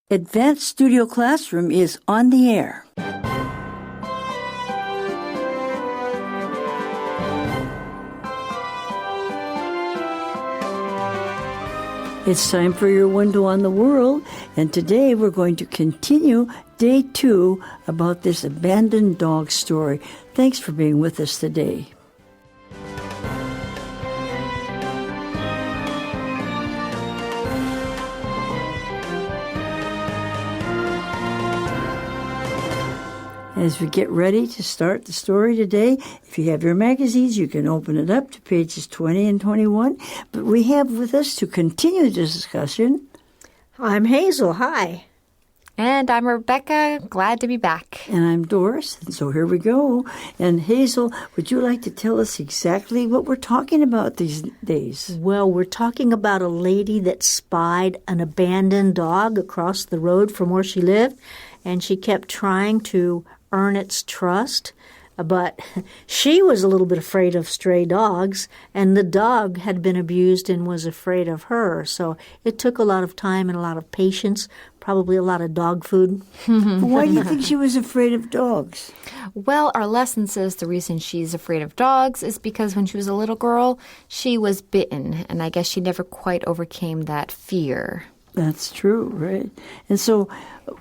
Advanced Studio Classroom is on the air. It's time for your window on the world, and today we're going to continue day 2 about this abandoned dog story. Thanks for being with us today. As we get ready to start the story today, if you have your magazines, you can open it up to pages 20 and 21. But we have with us to continue the discussion. I'm Hazel. Hi. And I'm Rebecca. Glad to be back. And I'm Doris. And so here we go. And Hazel, would you like to tell us exactly what we're talking about these days? Well, we're talking about a lady that spied an abandoned dog across the road from where she lived, and she kept trying to earn its trust, but she was a little bit afraid of stray dogs, and the dog had been abused and was afraid of her. So it took a lot of time and a lot of patience, probably a lot of dog food. Why do you think she was afraid of dogs? Well, our lesson says the reason she's afraid of dogs is because when she was a little girl, she was bitten, and I guess she never quite overcame that fear. That's true, right? And so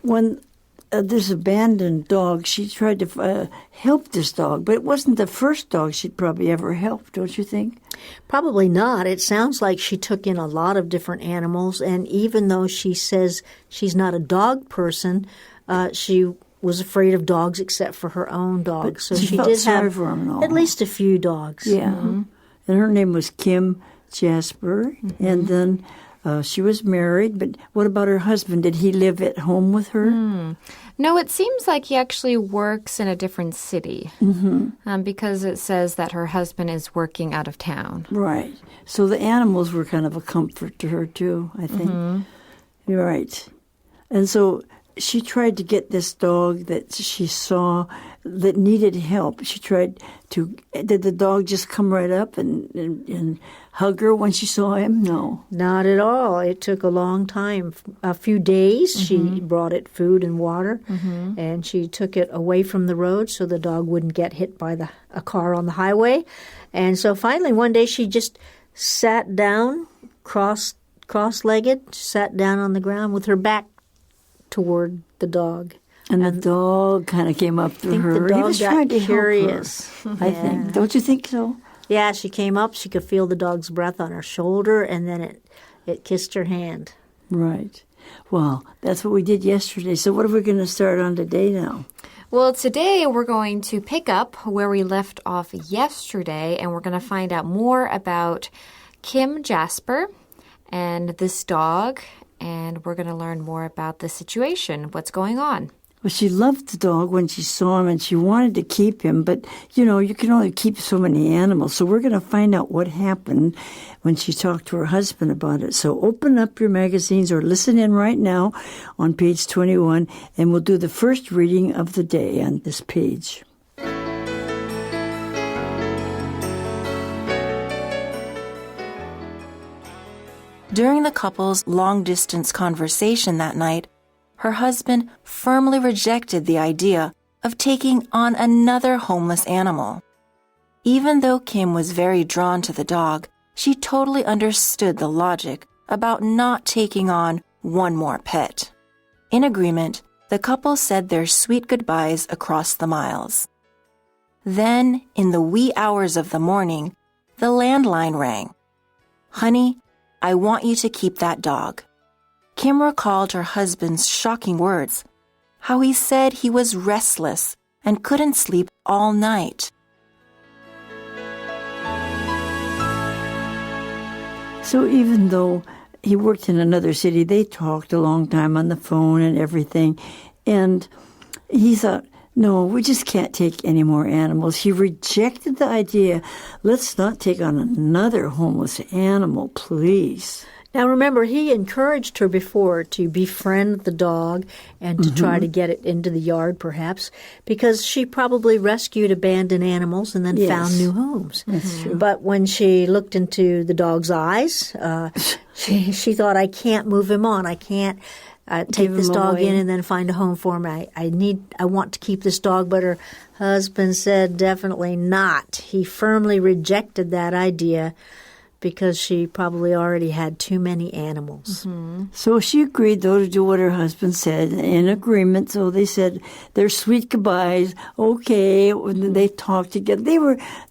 when this abandoned dog, she tried to help this dog, but it wasn't the first dog she'd probably ever helped, don't you think? Probably not. It sounds like she took in a lot of different animals, and even though she says she's not a dog person, she was afraid of dogs except for her own dog. But so she did have for him and all. At least a few dogs. Yeah. Mm-hmm. And her name was Kim Jasper, and then she was married, but what about her husband? Did he live at home with her? No, it seems like he actually works in a different city because it says that her husband is working out of town. Right. So the animals were kind of a comfort to her, too, I think. You're right. And so she tried to get this dog that she saw that needed help. She tried to... Did the dog just come right up and hug her when she saw him? No. Not at all. It took a long time. A few days. She brought it food and water, and she took it away from the road so the dog wouldn't get hit by a car on the highway. And so finally one day she just sat down, cross-legged, sat down on the ground with her back toward the dog. And the dog kind of came up to her. The dog he was trying to curious. Help her, I think. Don't you think so? Yeah, she came up. She could feel the dog's breath on her shoulder, and then it kissed her hand. Right. Well, that's what we did yesterday. So what are we going to start on today now? Well, today we're going to pick up where we left off yesterday, and we're going to find out more about Kim Jasper and this dog, and we're going to learn more about the situation, what's going on. Well, she loved the dog when she saw him, and she wanted to keep him. But, you can only keep so many animals. So we're going to find out what happened when she talked to her husband about it. So open up your magazines or listen in right now on page 21, and we'll do the first reading of the day on this page. During the couple's long-distance conversation that night, her husband firmly rejected the idea of taking on another homeless animal. Even though Kim was very drawn to the dog, she totally understood the logic about not taking on one more pet. In agreement, the couple said their sweet goodbyes across the miles. Then, in the wee hours of the morning, the landline rang. "Honey, I want you to keep that dog." Kim recalled her husband's shocking words, how he said he was restless and couldn't sleep all night. So even though he worked in another city, they talked a long time on the phone and everything. And he thought, no, we just can't take any more animals. He rejected the idea, let's not take on another homeless animal, please. Now, remember, he encouraged her before to befriend the dog and to try to get it into the yard, perhaps, because she probably rescued abandoned animals and then found new homes. That's true. But when she looked into the dog's eyes, she thought, I can't move him on. I can't take this him dog away. in and then find a home for him. I want to keep this dog, but her husband said definitely not. He firmly rejected that idea because she probably already had too many animals. So she agreed, though, to do what her husband said, in agreement. So they said their sweet goodbyes. Okay, and they talked together.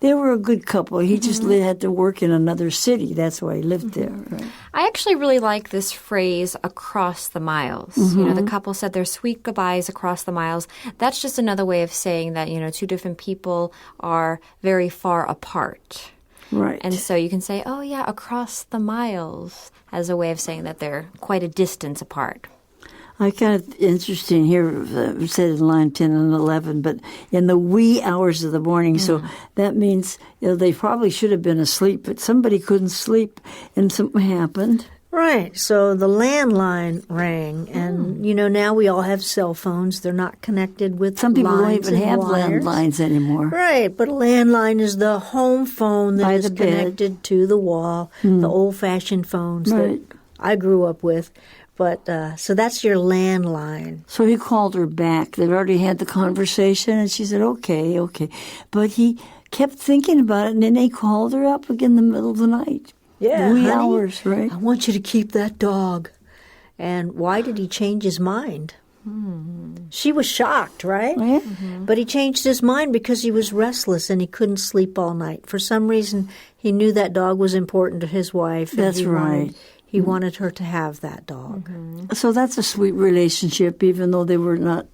They were a good couple. He just had to work in another city. That's why he lived there. Right? I actually really like this phrase, across the miles. You know, the couple said their sweet goodbyes across the miles. That's just another way of saying that, you know, two different people are very far apart. Right. And so you can say, oh, yeah, across the miles, as a way of saying that they're quite a distance apart. I kind of interesting here, it said in line 10 and 11, but in the wee hours of the morning. So that means they probably should have been asleep, but somebody couldn't sleep and something happened. Right. So the landline rang, and, you know, now we all have cell phones. They're not connected with Some people don't lines even and have wires. landlines anymore. Right, but a landline is the home phone that By is the bed. connected to the wall, the old-fashioned phones Right. that I grew up with. But so that's your landline. So he called her back. They'd already had the conversation, and she said, okay. But he kept thinking about it, and then they called her up again in the middle of the night. Yeah, Wee honey, hours, right? I want you to keep that dog. And why did he change his mind? She was shocked, right? Yeah. But he changed his mind because he was restless and he couldn't sleep all night. For some reason, he knew that dog was important to his wife. And That's right. He wanted her to have that dog. So that's a sweet relationship, even though they were not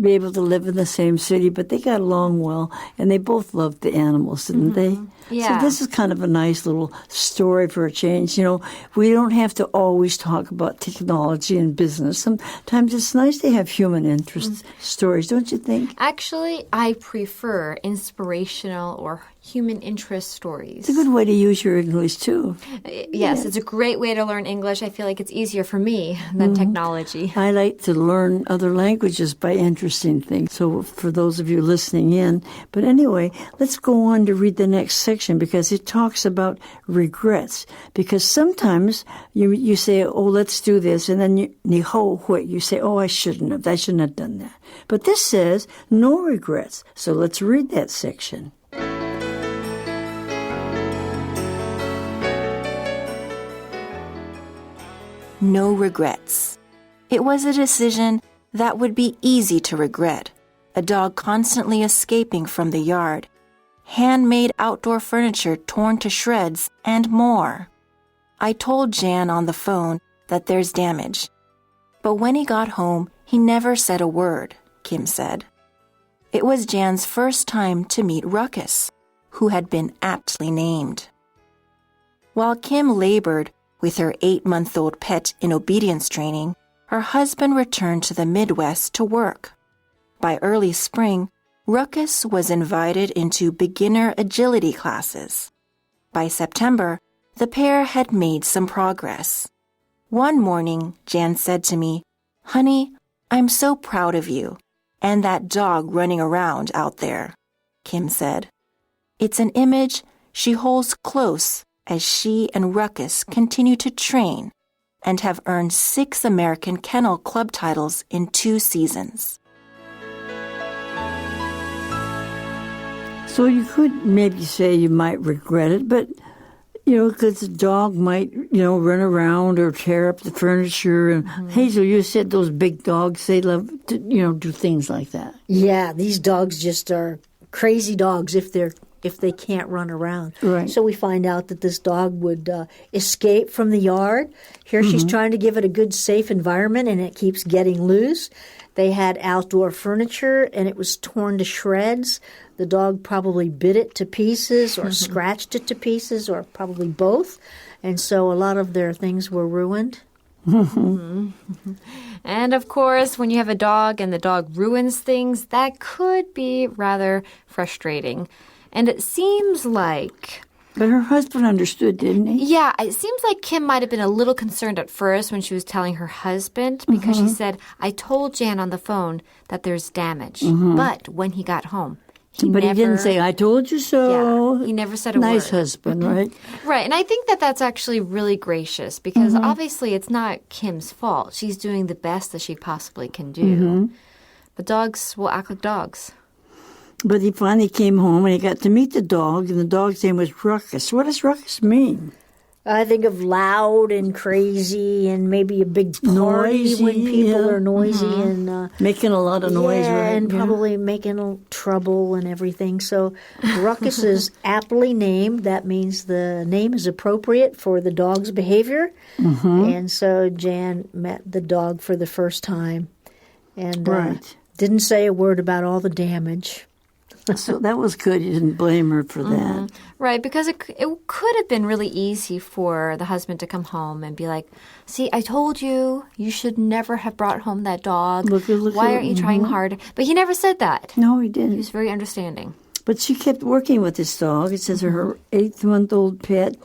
be able to live in the same city, but they got along well, and they both loved the animals, didn't they? Yeah. So this is kind of a nice little story for a change. You know, we don't have to always talk about technology and business. Sometimes it's nice to have human interest stories, don't you think? Actually, I prefer inspirational or human interest stories. It's a good way to use your English, too. Yes, it's a great way to learn English. I feel like it's easier for me than technology. I like to learn other languages by interesting things. So for those of you listening in. But anyway, let's go on to read the next section because it talks about regrets. Because sometimes you say, oh, let's do this. And then you say, oh, I shouldn't have done that. But this says no regrets. So let's read that section. No regrets. It was a decision that would be easy to regret. A dog constantly escaping from the yard, handmade outdoor furniture torn to shreds, and more. I told Jan on the phone that there's damage. But when he got home, he never said a word, Kim said. It was Jan's first time to meet Ruckus, who had been aptly named. While Kim labored with her 8-month-old pet in obedience training, her husband returned to the Midwest to work. By early spring, Ruckus was invited into beginner agility classes. By September, the pair had made some progress. One morning, Jan said to me, "Honey, I'm so proud of you, and that dog running around out there," Kim said. It's an image she holds close as she and Ruckus continue to train and have earned 6 American Kennel Club titles in 2 seasons. So you could maybe say you might regret it, but, because the dog might, run around or tear up the furniture. And Hazel, you said those big dogs, they love to, do things like that. Yeah, these dogs just are crazy dogs if they can't run around. Right. So we find out that this dog would escape from the yard. Here she's trying to give it a good, safe environment, and it keeps getting loose. They had outdoor furniture, and it was torn to shreds. The dog probably bit it to pieces or scratched it to pieces or probably both. And so a lot of their things were ruined. And of course, when you have a dog and the dog ruins things, that could be rather frustrating. And it seems like... But her husband understood, didn't he? Yeah, it seems like Kim might have been a little concerned at first when she was telling her husband because she said, I told Jan on the phone that there's damage. But when he got home, But he didn't say, I told you so. Yeah, he never said a nice word. husband, right? Right, and I think that that's actually really gracious because obviously it's not Kim's fault. She's doing the best that she possibly can do. But dogs will act like dogs. But he finally came home and he got to meet the dog, and the dog's name was Ruckus. What does Ruckus mean? I think of loud and crazy and maybe a big party Noisy, when people yeah. are noisy and Making a lot of noise, yeah, right? and probably making trouble and everything. So Ruckus is aptly named. That means the name is appropriate for the dog's behavior. And so Jan met the dog for the first time and Right. didn't say a word about all the damage. So that was good. You didn't blame her for that. Right, because it could have been really easy for the husband to come home and be like, see, I told you, you should never have brought home that dog. Look, Why aren't you trying hard? But he never said that. No, he He didn't. was very understanding. But she kept working with this dog. It says her 8-month-old pet.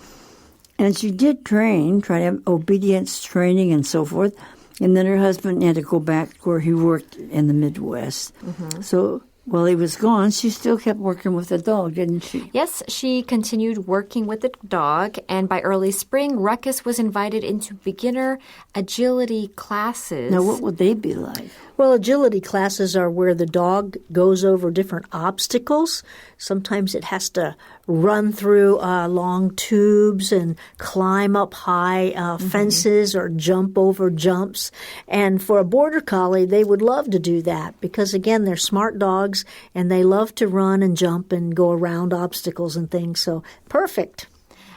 And she did try to have obedience training and so forth. And then her husband had to go back where he worked in the Midwest. So while he was gone, she still kept working with the dog, didn't she? Yes, she continued working with the dog, and by early spring, Ruckus was invited into beginner agility classes. Now, what would they be like? Well, agility classes are where the dog goes over different obstacles. Sometimes it has to run through long tubes and climb up high fences or jump over jumps. And for a border collie, they would love to do that because, again, they're smart dogs and they love to run and jump and go around obstacles and things. So perfect.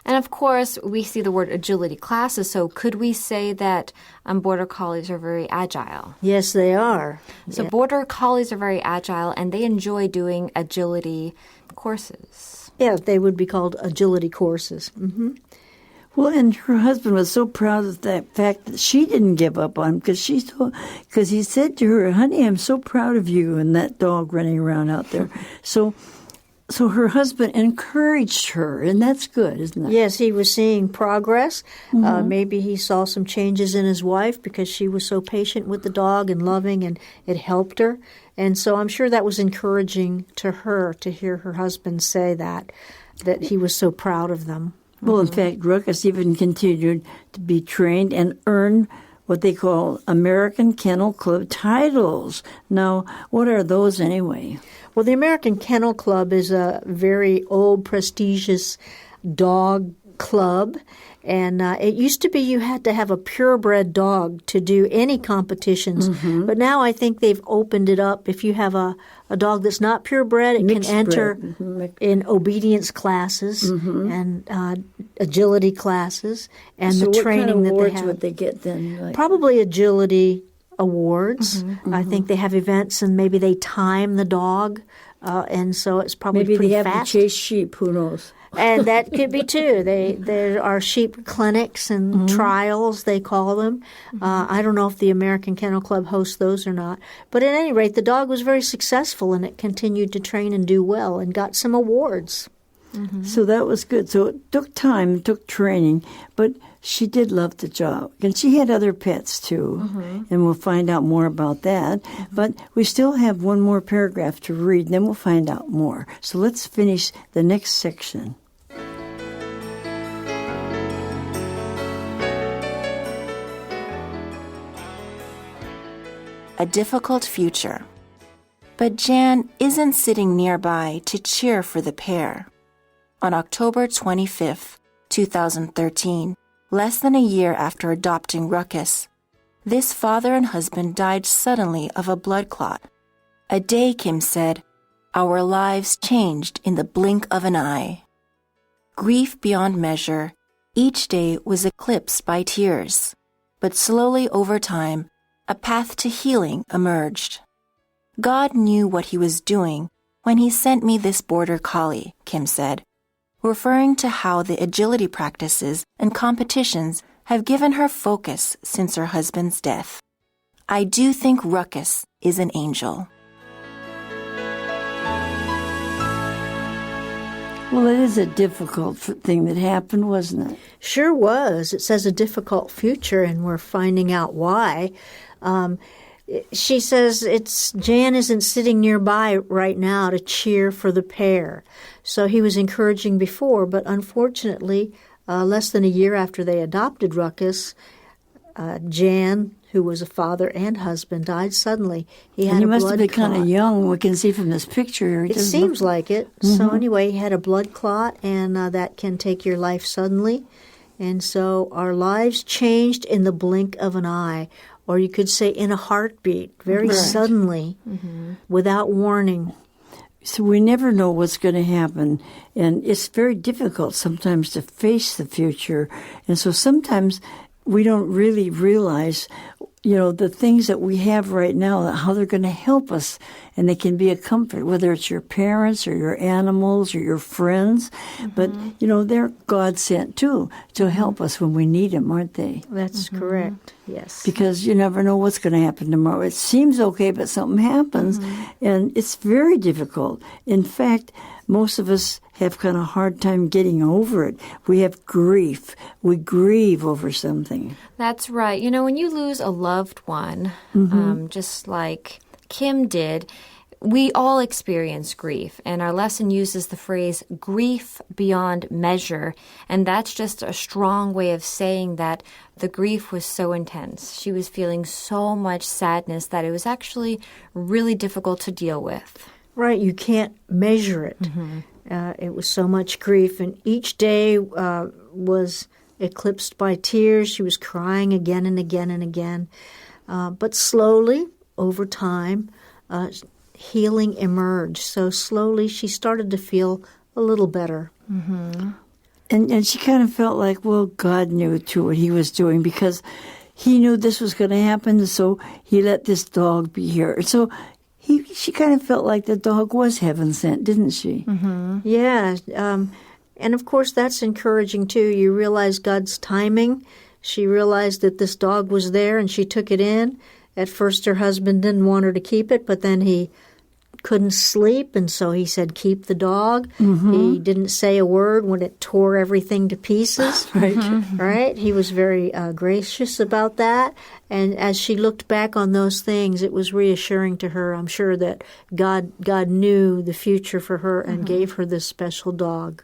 And of course, we see the word agility classes, so could we say that border collies are very agile? Yes, they are. So border collies are very agile, and they enjoy doing agility courses. Yeah, they would be called agility courses. Well, and her husband was so proud of that fact that she didn't give up on him because he said to her, honey, I'm so proud of you and that dog running around out there. So her husband encouraged her, and that's good, isn't it? Yes, he was seeing progress. Maybe he saw some changes in his wife because she was so patient with the dog and loving, and it helped her. And so I'm sure that was encouraging to her to hear her husband say that he was so proud of them. Well, in fact, Ruckus even continued to be trained and earn what they call American Kennel Club titles. Now, what are those anyway? Well, the American Kennel Club is a very old, prestigious dog club. And it used to be you had to have a purebred dog to do any competitions. But now I think they've opened it up. If you have a dog that's not purebred, it Mixed can enter bred. in obedience classes and agility classes and So the training what kind of that they awards have. would they get then? Like, Probably agility awards. I think they have events and maybe they time the dog. And so it's probably maybe pretty they have fast. to chase sheep. Who knows? And that could be too. There are sheep clinics and trials, they call them. I don't know if the American Kennel Club hosts those or not. But at any rate, the dog was very successful and it continued to train and do well and got some awards. So that was good. So it took time, it took training, but she did love the job. And she had other pets too, and we'll find out more about that. But we still have one more paragraph to read, and then we'll find out more. So let's finish the next section. A difficult future. But Jan isn't sitting nearby to cheer for the pair. On October 25th, 2013, less than a year after adopting Ruckus, this father and husband died suddenly of a blood clot. A day, Kim said, our lives changed in the blink of an eye. Grief beyond measure, each day was eclipsed by tears, but slowly over time, a path to healing emerged. God knew what he was doing when he sent me this border collie, Kim said, referring to how the agility practices and competitions have given her focus since her husband's death. I do think Ruckus is an angel. Well, it is a difficult thing that happened, wasn't it? Sure was. It says a difficult future, and we're finding out why. she says Jan isn't sitting nearby right now to cheer for the pair. So he was encouraging before, but unfortunately, less than a year after they adopted Ruckus, Jan, who was a father and husband, died suddenly. He had and he a must blood have been clot. kind of young. We can see from this picture. It seems like it. So anyway, he had a blood clot, and that can take your life suddenly. And so our lives changed in the blink of an eye, or you could say in a heartbeat, very suddenly, without warning. So we never know what's going to happen, and it's very difficult sometimes to face the future. And so sometimes we don't really realize, the things that we have right now, how they're going to help us, and they can be a comfort, whether it's your parents or your animals or your friends. But, they're God sent too to help us when we need them, aren't they? That's correct, yes. Because you never know what's going to happen tomorrow. It seems okay, but something happens, and it's very difficult. In fact, most of us have kind of a hard time getting over it. We have grief. We grieve over something. That's right. When you lose a loved one, just like Kim did, we all experience grief, and our lesson uses the phrase grief beyond measure, and that's just a strong way of saying that the grief was so intense. She was feeling so much sadness that it was actually really difficult to deal with. Right, you can't measure it. It was so much grief, and each day was eclipsed by tears. She was crying again and again and again. But slowly, over time, healing emerged. So slowly she started to feel a little better. And she kind of felt like, well, God knew too what he was doing, because he knew this was going to happen, and so he let this dog be here. And so she kind of felt like the dog was heaven sent, didn't she? Yeah, and of course that's encouraging too. You realize God's timing. She realized that this dog was there, and she took it in. At first her husband didn't want her to keep it, but then he couldn't sleep, and so he said, keep the dog. He didn't say a word when it tore everything to pieces. Right? He was very gracious about that. And as she looked back on those things, it was reassuring to her, I'm sure, that God knew the future for her and gave her this special dog.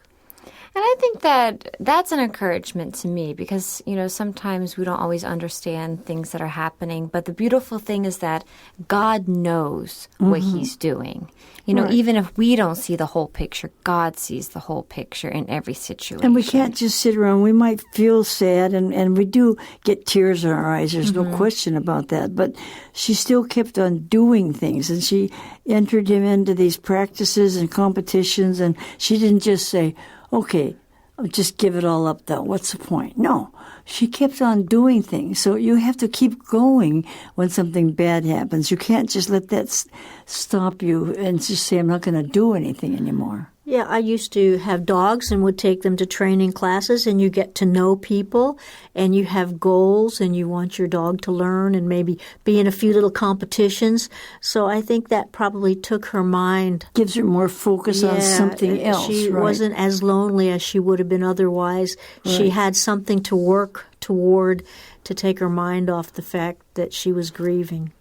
And I think that that's an encouragement to me because, sometimes we don't always understand things that are happening. But the beautiful thing is that God knows what he's doing. Even if we don't see the whole picture, God sees the whole picture in every situation. And we can't just sit around. We might feel sad, and we do get tears in our eyes. There's no question about that. But she still kept on doing things, and she entered him into these practices and competitions, and she didn't just say, okay, I'll just give it all up, though. What's the point? No. She kept on doing things. So you have to keep going when something bad happens. You can't just let that stop you and just say, I'm not going to do anything anymore. Yeah, I used to have dogs and would take them to training classes, and you get to know people, and you have goals, and you want your dog to learn and maybe be in a few little competitions. So I think that probably took her mind. Gives her more focus on something else. She wasn't as lonely as she would have been otherwise. Right. She had something to work toward to take her mind off the fact that she was grieving.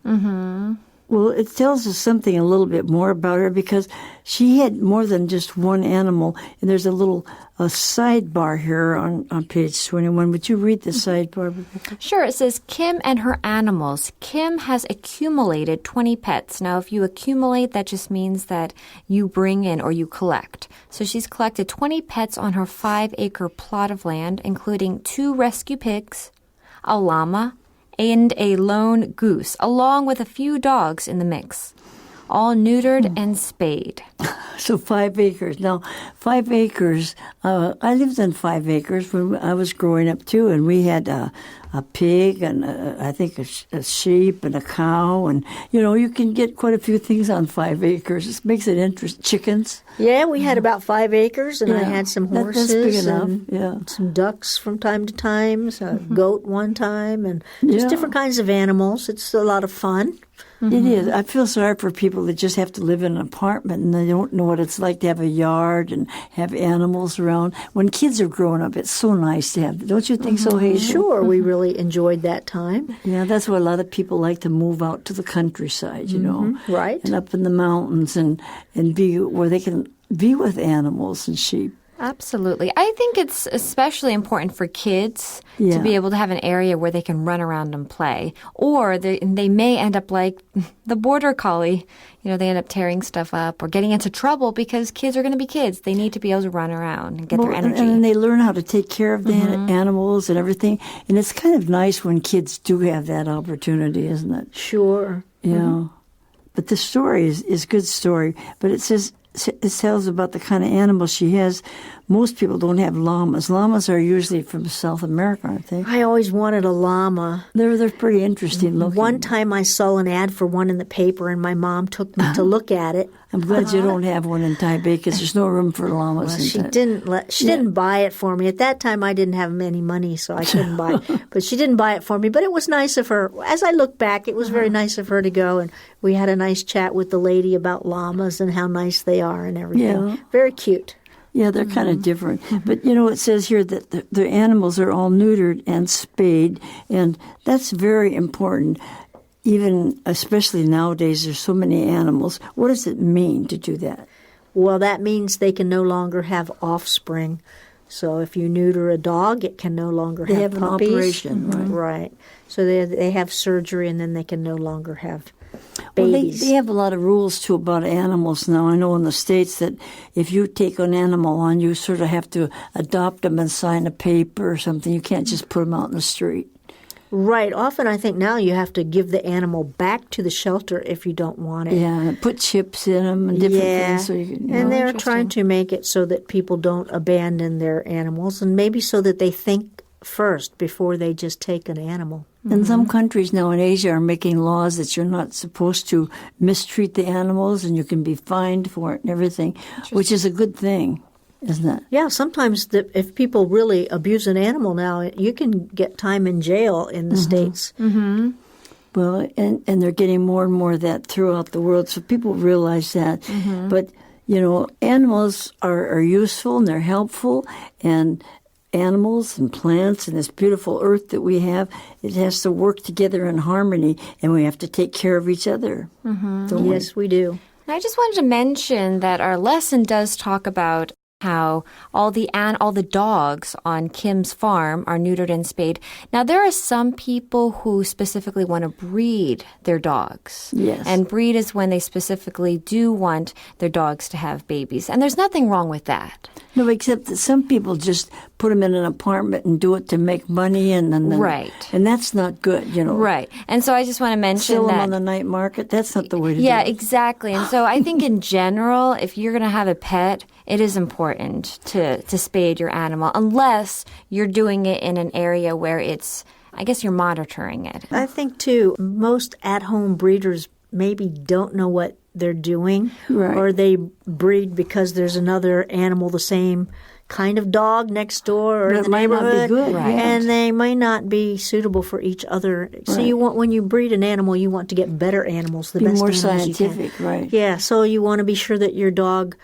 Well, it tells us something a little bit more about her because she had more than just one animal. And there's a little sidebar here on page 21. Would you read the sidebar, Rebecca? Sure. It says, Kim and her animals. Kim has accumulated 20 pets. Now, if you accumulate, that just means that you bring in or you collect. So she's collected 20 pets on her 5-acre plot of land, including 2 rescue pigs, a llama, and a lone goose, along with a few dogs in the mix, all neutered and spayed. So 5 acres. Now, 5 acres, I lived on 5 acres when I was growing up, too, and we had a pig and I think a sheep and a cow, and, you can get quite a few things on 5 acres. It makes it interesting. Chickens. Yeah, we had about 5 acres, and I had some horses. That's big enough, and some ducks from time to time, a goat one time, and just different kinds of animals. It's a lot of fun. It is. I feel sorry for people that just have to live in an apartment and they don't know what it's like to have a yard and have animals around. When kids are growing up, it's so nice to have. Don't you think so, Hazel? Sure, we really really enjoyed that time. Yeah, that's why a lot of people like to move out to the countryside, you know. Right. And up in the mountains and be where they can be with animals and sheep. Absolutely. I think it's especially important for kids Yeah. to be able to have an area where they can run around and play. Or they may end up like the border collie. You know, they end up tearing stuff up or getting into trouble because kids are going to be kids. They need to be able to run around and get their energy. And then they learn how to take care of the animals and everything. And it's kind of nice when kids do have that opportunity, isn't it? Sure. Yeah. But the story is a good story. But it tells about the kind of animals she has. Most people don't have llamas. Llamas are usually from South America, aren't they? I always wanted a llama. They're pretty interesting looking. One time I saw an ad for one in the paper, and my mom took me to look at it. I'm glad you don't have one in Taipei because there's no room for llamas. Well, in she Taipei. didn't buy it for me. At that time, I didn't have any money, so I couldn't buy it. But she didn't buy it for me. But it was nice of her. As I look back, it was very nice of her to go, and we had a nice chat with the lady about llamas and how nice they are and everything. Yeah. Very cute. Yeah, they're kind of different. But, you know, it says here that the animals are all neutered and spayed, and that's very important. Even, especially nowadays, there's so many animals. What does it mean to do that? Well, that means they can no longer have offspring. So if you neuter a dog, it can no longer They have have an puppies. operation, right? Right. So they have surgery, and then they can no longer have Well, babies. they have a lot of rules, too, about animals now. I know in the States that if you take an animal on, you sort of have to adopt them and sign a paper or something. You can't just put them out in the street. Right. Often I think now you have to give the animal back to the shelter if you don't want it. Yeah, and put chips in them and different things. So you can, and they're interesting. trying to make it so that people don't abandon their animals, and maybe so that they think first before they just take an animal. And some countries now in Asia are making laws that you're not supposed to mistreat the animals and you can be fined for it and everything, which is a good thing, isn't it? Yeah, sometimes if people really abuse an animal now, you can get time in jail in the States. Mm-hmm. Well, and they're getting more and more of that throughout the world, so people realize that. But, you know, animals are useful and they're helpful, and animals and plants and this beautiful earth that we have, it has to work together in harmony, and we have to take care of each other. Don't we? Yes, we do. And I just wanted to mention that our lesson does talk about how all the dogs on Kim's farm are neutered and spayed. Now, there are some people who specifically want to breed their dogs. Yes. And breed is when they specifically do want their dogs to have babies. And there's nothing wrong with that. No, except that some people just put them in an apartment and do it to make money, and then Right. and that's not good, you know. Right. And so I just want to mention Sell them that. on the night market. That's not the way to Yeah, do it. exactly. And so I think in general, if you're going to have a pet, it is important to spade your animal, unless you're doing it in an area where I guess you're monitoring it. I think, too, most at-home breeders maybe don't know what they're doing, Right. or they breed because there's another animal, the same kind of dog next door or But in it the might not be neighborhood, good, right. and they might not be suitable for each other. So Right. you want, when you breed an animal, you want to get better animals, the Be best more animals you can. scientific, right. Yeah, so you want to be sure that your dog.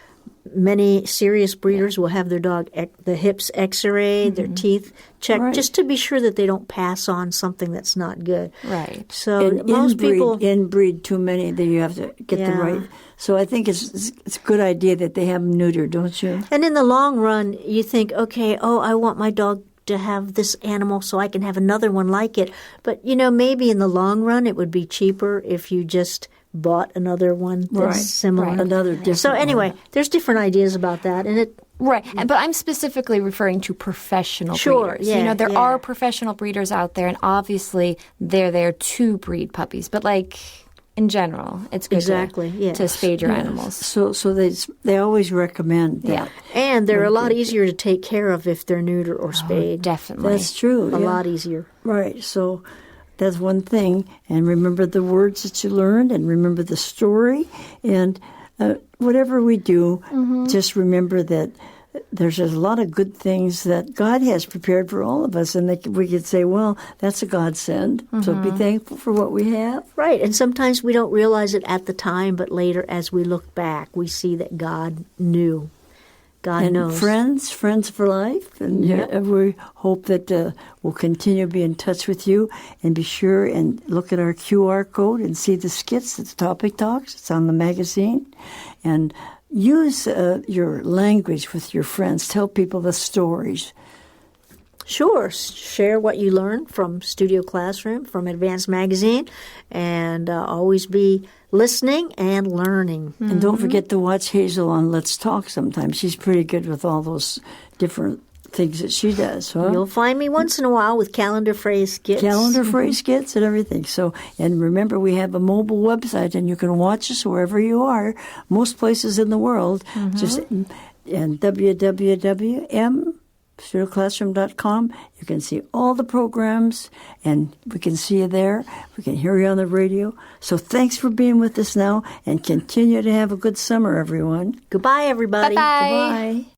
Many serious breeders will have their dog the hips x-rayed, their teeth checked, Right. just to be sure that they don't pass on something that's not good. Right. So And most people, inbreed too many, then you have to get the Yeah. right. So I think it's a good idea that they have them neutered, don't you? and in the long run, you think, okay, I want my dog to have this animal so I can have another one like it. But, maybe in the long run, it would be cheaper if you just bought another one that's Right. similar. Right. Another different So anyway, one. there's different ideas about that, and it. Right. But I'm specifically referring to professional Sure, breeders. yeah, There yeah. are professional breeders out there, and obviously they're there to breed puppies. But, in general, it's good Exactly, yeah. to spade your Yes. animals. So they always recommend that. Yeah. And they're a lot easier to take care of if they're neutered or spayed. Definitely. That's true. A yeah. lot easier. Right. So that's one thing. And remember the words that you learned, and remember the story. And whatever we do, just remember that there's a lot of good things that God has prepared for all of us. And we could say, well, that's a godsend. So be thankful for what we have. Right, and sometimes we don't realize it at the time, but later as we look back, we see that God knew God and knows. friends for life. And we hope that we'll continue to be in touch with you. And be sure and look at our QR code and see the skits at the Topic Talks. It's on the magazine. And use your language with your friends. Tell people the stories. Sure. Share what you learned from Studio Classroom, from Advanced Magazine, and always be listening and learning. And don't forget to watch Hazel on Let's Talk sometime. She's pretty good with all those different things that she does. Huh? You'll find me once in a while with calendar phrase skits. Calendar phrase skits and everything. So, and remember, we have a mobile website, and you can watch us wherever you are, most places in the world. Just and www.studioclassroom.com. You can see all the programs, and we can see you there. We can hear you on the radio. So thanks for being with us now, and continue to have a good summer, everyone. Goodbye, everybody. Bye-bye. Goodbye.